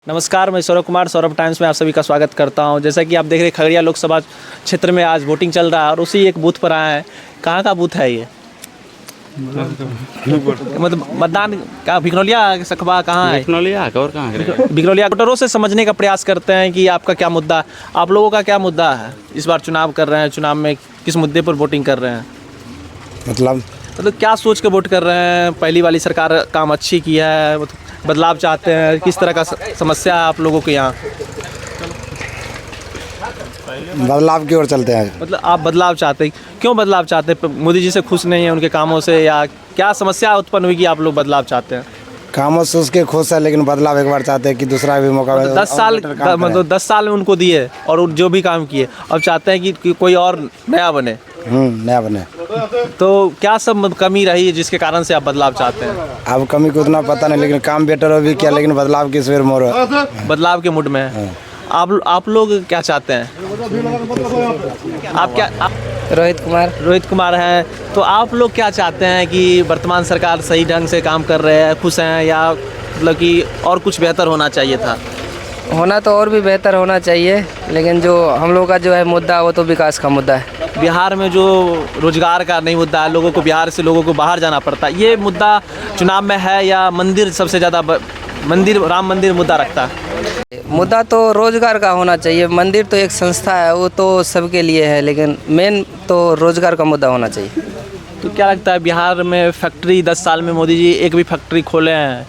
नमस्कार, मैं सौरभ कुमार, सौरभ टाइम्स में आप सभी का स्वागत करता हूं। जैसा कि आप देख रहे हैं, खगड़िया लोकसभा क्षेत्र में आज वोटिंग चल रहा है और उसी एक बूथ पर आए हैं। कहाँ का बूथ है ये? मतलब मतदान का भिखनौलिया सखबा कहाँ है? भिखनौलिया वोटरों से समझने का प्रयास करते हैं कि आपका क्या मुद्दा, आप लोगों का क्या मुद्दा है। इस बार चुनाव कर रहे हैं, चुनाव में किस मुद्दे पर वोटिंग कर रहे हैं? मतलब क्या सोच के वोट कर रहे हैं? पहली वाली सरकार काम अच्छी की है, बदलाव चाहते हैं? किस तरह का समस्या है आप लोगों के यहाँ? बदलाव की ओर चलते हैं। मतलब आप बदलाव चाहते हैं, क्यों बदलाव चाहते हैं? मोदी जी से खुश नहीं है उनके कामों से, या क्या समस्या उत्पन्न हुई कि आप लोग बदलाव चाहते हैं? कामों से उसके खुश है, लेकिन बदलाव एक बार चाहते हैं कि दूसरा भी मौका। 10 साल में उनको दिए और जो भी काम किए, अब चाहते हैं कि कोई और नया बने। नया बने। तो क्या सब कमी रही है जिसके कारण से आप बदलाव चाहते हैं? अब कमी को उतना पता नहीं, लेकिन काम बेटर हो भी किया, लेकिन बदलाव किस वेर मोड़ बदलाव के मूड में है। आप लोग क्या चाहते हैं? आप क्या रोहित कुमार हैं, तो आप लोग क्या चाहते हैं कि वर्तमान सरकार सही ढंग से काम कर रहे हैं, खुश हैं, या मतलब कि और कुछ बेहतर होना चाहिए था? होना तो और भी बेहतर होना चाहिए, लेकिन जो हम लोग का जो है मुद्दा, वो तो विकास का मुद्दा है। बिहार में जो रोजगार का नहीं मुद्दा है, लोगों को बिहार से लोगों को बाहर जाना पड़ता है, ये मुद्दा चुनाव में है, या मंदिर सबसे ज़्यादा राम मंदिर मुद्दा रखता है? मुद्दा तो रोजगार का होना चाहिए। मंदिर तो एक संस्था है, वो तो सबके लिए है, लेकिन मेन तो रोजगार का मुद्दा होना चाहिए। तो क्या लगता है, बिहार में फैक्ट्री 10 साल में मोदी जी एक भी फैक्ट्री खोले हैं?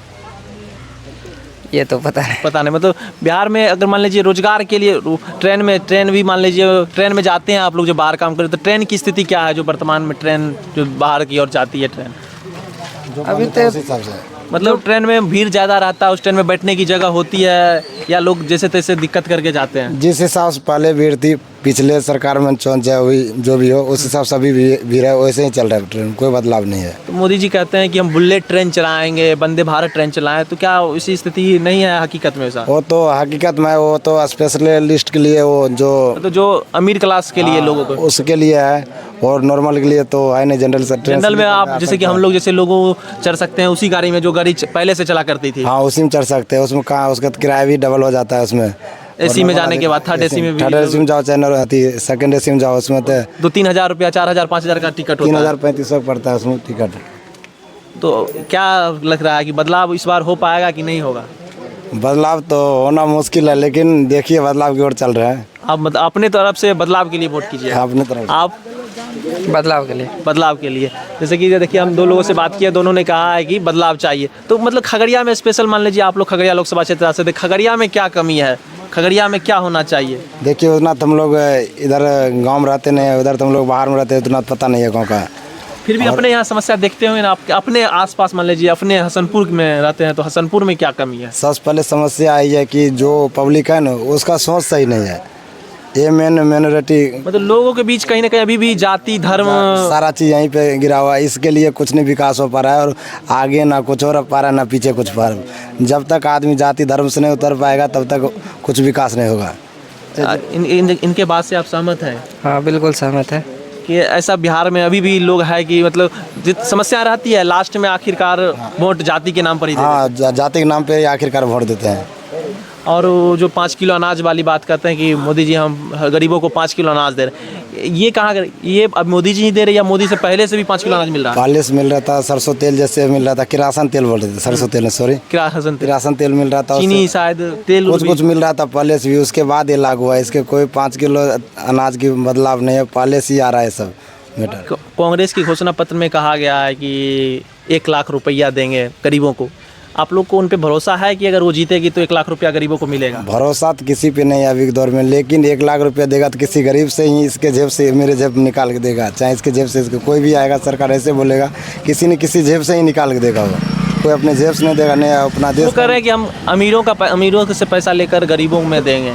ये तो पता नहीं। मतलब बिहार में अगर मान लीजिए रोजगार के लिए ट्रेन भी मान लीजिए, ट्रेन में जाते हैं आप लोग जो बाहर काम करें, तो ट्रेन की स्थिति क्या है जो वर्तमान में ट्रेन जो बाहर की ओर जाती है ट्रेन? अभी तो मतलब ट्रेन में भीड़ ज़्यादा रहता है, उस ट्रेन में बैठने की जगह होती है, या लोग जैसे तैसे दिक्कत करके जाते हैं? जिस हिसाब से पहले भीड़ थी, पिछले सरकार में जो भी हो, उस हिसाब से अभी भीड़ है, वैसे ही चल रहा है ट्रेन, कोई बदलाव नहीं है। तो मोदी जी कहते हैं कि हम बुलेट ट्रेन चलाएंगे, वंदे भारत ट्रेन चलाएं, तो क्या इसी स्थिति नहीं है हकीकत में? ऐसा वो तो हकीकत में, वो तो स्पेशलिस्ट के लिए, वो जो अमीर क्लास के लिए लोगों को उसके लिए है, और नॉर्मल के लिए तो है नहीं। जनरल में आप जैसे कि हम लोग जैसे लोगों चढ़ सकते हैं उसी गाड़ी में जो गाड़ी पहले से चला करती थी। हाँ, उसी में चढ़ सकते हैं। उसमें कहाँ, उसका किराया भी डबल हो जाता है उसमें। एसी में जाने के बाद थर्ड एसी में जाओ, चाहे सेकंड एसी में जाओ, उसमें तो 2-3 रुपया, 4,000, 5,000 का टिकट होता है। 3,000-3,500 पड़ता है उसमें टिकट। तो क्या लग रहा है कि बदलाव इस बार हो पाएगा कि नहीं होगा? बदलाव तो होना मुश्किल है, लेकिन देखिए बदलाव की ओर चल रहा है। आप अपने तरफ से बदलाव के लिए वोट कीजिए। अपने तरफ आप बदलाव के लिए जैसे कि देखिए, हम 2 लोगों से बात किया, दोनों ने कहा है कि बदलाव चाहिए। तो मतलब खगड़िया में स्पेशल मान लीजिए, आप लोग खगड़िया लोकसभा क्षेत्र से, खगड़िया में क्या कमी है, खगड़िया में क्या होना चाहिए? देखिए, उतना तो हम लोग इधर गांव में रहते नहीं है, उधर तो हम लोग बाहर में रहते हैं, उतना पता नहीं है गांव का। फिर भी अपने यहाँ समस्या देखते होंगे ना, आप अपने आसपास मान लीजिए, अपने हसनपुर में रहते हैं, तो हसनपुर में क्या कमी है? सबसे पहले समस्या आई है कि जो पब्लिक है ना, उसका सोच सही नहीं है। ये माइनॉरिटी, मतलब लोगों के बीच कहीं ना कहीं अभी भी जाति धर्म सारा चीज़ यहीं पे गिरा हुआ है। इसके लिए कुछ नहीं विकास हो पा रहा है, और आगे ना कुछ हो पा रहा है, ना पीछे कुछ पा रहा है। जब तक आदमी जाति धर्म से नहीं उतर पाएगा, तब तक कुछ विकास नहीं होगा। इनके बात से आप सहमत हैं? हाँ, बिल्कुल सहमत है कि ऐसा बिहार में अभी भी लोग है कि मतलब समस्या रहती है, लास्ट में आखिरकार वोट जाति के नाम पर ही देते हैं। हाँ, जाति के नाम पे आखिरकार वोट देते हैं। और जो 5 किलो अनाज वाली बात करते हैं कि मोदी जी हम गरीबों को 5 किलो अनाज दे रहे हैं, ये कहाँ, ये अब मोदी जी ही दे रहे हैं या मोदी से पहले से भी 5 किलो अनाज मिल रहा है? पहले से मिल रहा था, सरसों तेल जैसे मिल रहा था, किरासन तेल बोल रहे थे, सरसों तेल सॉरी किरासन तेल मिल रहा था, चीनी शायद तेल कुछ मिल रहा था पहले से भी। उसके बाद ये लागू हुआ, इसके कोई 5 किलो अनाज की बदलाव नहीं है, पहले से ही आ रहा है सब मैटर। कांग्रेस की घोषणा पत्र में कहा गया है कि 1 लाख रुपया देंगे गरीबों को। आप लोग को उन पे भरोसा है कि अगर वो जीतेगी तो 1 लाख रुपया गरीबों को मिलेगा? भरोसा तो किसी पे नहीं है अभी के दौर में, लेकिन 1 लाख रुपया देगा तो किसी गरीब से ही, इसके जेब से, मेरे जेब निकाल के देगा, चाहे इसके जेब से, इसके कोई भी आएगा सरकार ऐसे बोलेगा, किसी न किसी जेब से ही निकाल के देगा। वो कोई अपने जेब से नहीं देगा, नहीं अपना देश। वो कह रहे हैं कि हम अमीरों से पैसा लेकर गरीबों में देंगे।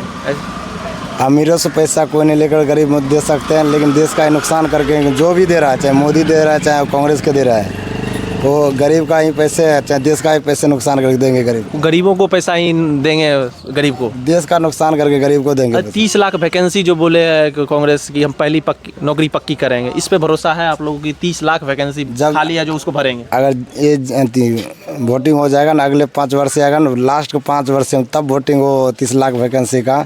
अमीरों से पैसा कोई नहीं लेकर गरीब में दे सकते हैं, लेकिन देश का नुकसान करके जो भी दे रहा है, चाहे मोदी दे रहा है, चाहे कांग्रेस के दे रहा है, वो गरीब का ही पैसे चाहे देश का ही पैसे नुकसान करके देंगे गरीब गरीबों को पैसा ही देंगे, गरीब को देश का नुकसान करके गरीब को देंगे 30 लाख वैकेंसी जो बोले है कि कांग्रेस की हम पहली नौकरी पक्की करेंगे, इस पे भरोसा है आप लोगों की? 30 लाख वैकेंसी खाली है जो उसको भरेंगे। अगर ये वोटिंग हो जाएगा ना अगले 5 वर्ष से आएगा ना, लास्ट के 5 वर्ष से तब वोटिंग हो 30 लाख वैकेंसी का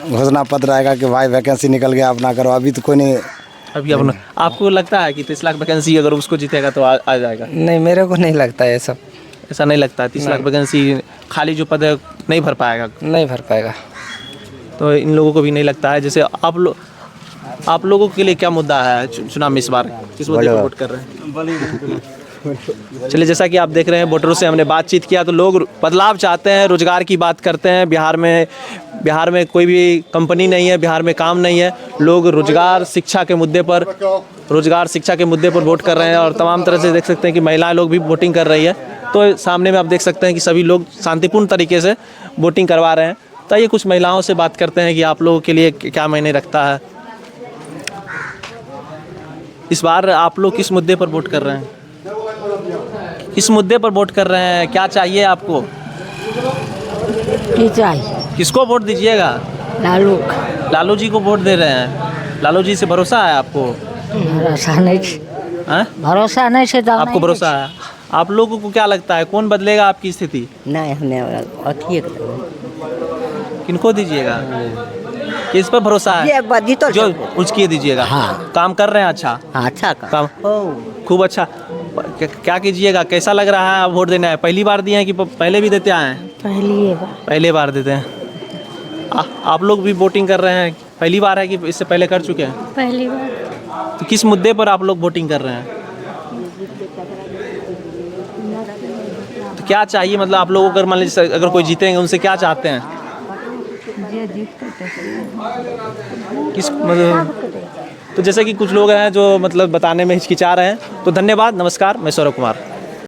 घोषणा पत्र आएगा कि भाई वैकेंसी निकल गया अपना करो। अभी तो कोई नहीं। अभी अपना आपको लगता है कि 30 लाख वैकेंसी अगर उसको जीतेगा तो आ जाएगा? नहीं, मेरे को नहीं लगता है सब। ऐसा नहीं लगता? 30 लाख वैकेंसी खाली जो पद है नहीं भर पाएगा? नहीं भर पाएगा। तो इन लोगों को भी नहीं लगता है? जैसे आप लोगों के लिए क्या मुद्दा है चुनाव में इस बार, किस मुद्दे पर वोट कर रहे हैं? चलिए, जैसा कि आप देख रहे हैं वोटरों से हमने बातचीत किया तो लोग बदलाव चाहते हैं, रोजगार की बात करते हैं। बिहार में कोई भी कंपनी नहीं है, बिहार में काम नहीं है। लोग रोजगार शिक्षा के मुद्दे पर वोट कर रहे हैं और तमाम तरह से देख सकते हैं कि महिलाएं लोग भी वोटिंग कर रही है। तो सामने में आप देख सकते हैं कि सभी लोग शांतिपूर्ण तरीके से वोटिंग करवा रहे हैं। तो ये कुछ महिलाओं से बात करते हैं कि आप लोगों के लिए क्या मायने रखता है, इस बार आप लोग किस मुद्दे पर वोट कर रहे हैं? किस मुद्दे पर वोट कर रहे हैं? क्या चाहिए आपको? किसको वोट दीजिएगा? लालू जी को वोट दे रहे हैं। लालू जी से भरोसा है आपको? भरोसा नहीं, भरोसा नहीं से तो आपको भरोसा है? आप लोगों को क्या लगता है कौन बदलेगा आपकी स्थिति? नहीं, हमने किनको दीजिएगा? किस पर भरोसा है? जो उसकी दीजिएगा। हाँ। काम कर रहे हैं अच्छा? हाँ, अच्छा काम खूब अच्छा। क्या कीजिएगा? कैसा लग रहा है वोट देना है? पहली बार दिए हैं कि पहले भी देते आए हैं? पहले बार देते हैं। आप लोग भी वोटिंग कर रहे हैं? पहली बार है कि इससे पहले कर चुके हैं? पहली बार। तो किस मुद्दे पर आप लोग वोटिंग कर रहे हैं? तो क्या चाहिए, मतलब आप लोगों को मान लीजिए अगर कोई जीतेंगे उनसे क्या चाहते हैं? किस मतलब, तो जैसे कि कुछ लोग हैं जो मतलब बताने में हिचकिचा रहे हैं। तो धन्यवाद, नमस्कार, मैं सौरभ कुमार।